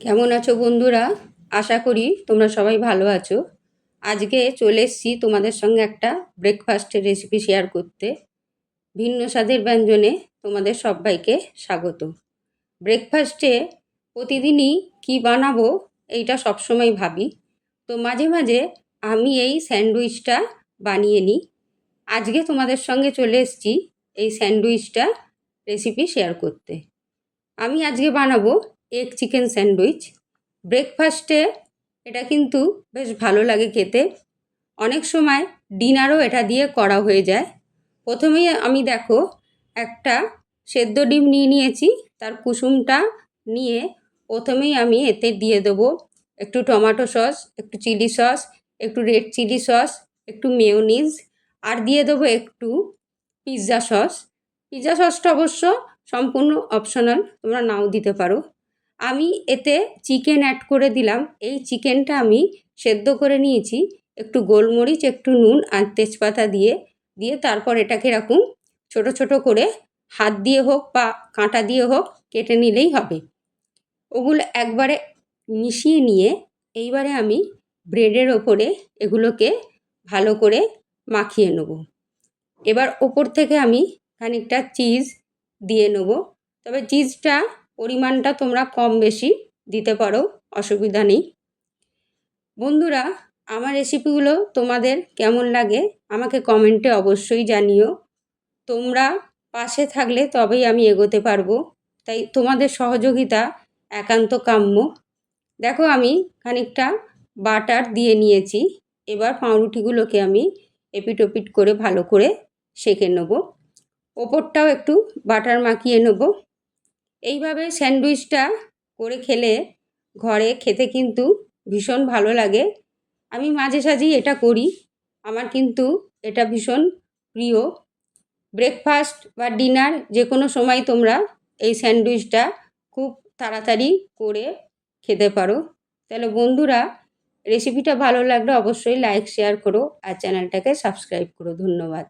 কেমন আছো বন্ধুরা? আশা করি তোমরা সবাই ভালো আছো। আজকে চলে এসেছি তোমাদের সঙ্গে একটা ব্রেকফাস্টের রেসিপি শেয়ার করতে। ভিন্ন স্বাদের ব্যঞ্জনে তোমাদের সবাইকে স্বাগত। ব্রেকফাস্টে প্রতিদিনই কি বানাবো এইটা সবসময় ভাবি। তো মাঝে মাঝে আমি এই স্যান্ডউইচটা বানিয়ে নিই। আজকে তোমাদের সঙ্গে চলে এসেছি এই স্যান্ডউইচটা রেসিপি শেয়ার করতে। আমি আজকে বানাবো এগ চিকেন স্যান্ডউইচ। ব্রেকফাস্টে এটা কিন্তু বেশ ভালো লাগে খেতে। অনেক সময় ডিনারও এটা দিয়ে করা হয়ে যায়। প্রথমেই আমি দেখো একটা সেদ্ধ ডিম নিয়ে নিয়েছি। তার কুসুমটা নিয়ে প্রথমেই আমি এতে দিয়ে দেবো একটু টমেটো সস, একটু চিলি সস, একটু রেড চিলি সস, একটু মেয়োনিজ, আর দিয়ে দেবো একটু পিৎজা সস। পিৎজা সসটা অবশ্য সম্পূর্ণ অপশনাল, তোমরা নাও দিতে পারো। আমি এতে চিকেন অ্যাড করে দিলাম। এই চিকেনটা আমি সেদ্ধ করে নিয়েছি, একটু গোলমরিচ, একটু নুন আর তেজপাতা দিয়ে দিয়ে তারপর এটাকে এরকম ছোট ছোট করে হাত দিয়ে হোক বা কাঁটা দিয়ে হোক কেটে নিলেই হবে। ওগুলো একবারে মিশিয়ে নিয়ে এইবারে আমি ব্রেডের ওপরে এগুলোকে ভালো করে মাখিয়ে নেব। এবার ওপর থেকে আমি খানিকটা চিজ দিয়ে নেব। তবে চিজটা পরিমাণটা তোমরা কম বেশি দিতে পারো, অসুবিধা নেই। বন্ধুরা, আমার রেসিপিগুলো তোমাদের কেমন লাগে আমাকে কমেন্টে অবশ্যই জানিও। তোমরা পাশে থাকলে তবেই আমি এগোতে পারবো, তাই তোমাদের সহযোগিতা একান্ত কাম্য। দেখো আমি খানিকটা বাটার দিয়ে নিয়েছি। এবার পাউরুটিগুলোকে আমি এপিট ওপিট করে ভালো করে সেঁকে নেব। ওপরটাও একটু বাটার মাখিয়ে নেব। এইভাবে স্যান্ডউইচটা করে খেলে ঘরে খেতে কিন্তু ভীষণ ভালো লাগে। আমি মাঝে সাঝেই এটা করি, আমার কিন্তু এটা ভীষণ প্রিয়। ব্রেকফাস্ট বা ডিনার যে কোনো সময় তোমরা এই স্যান্ডউইচটা খুব তাড়াতাড়ি করে খেতে পারো। তাহলে বন্ধুরা, রেসিপিটা ভালো লাগলে অবশ্যই লাইক শেয়ার করো আর চ্যানেলটাকে সাবস্ক্রাইব করো। ধন্যবাদ।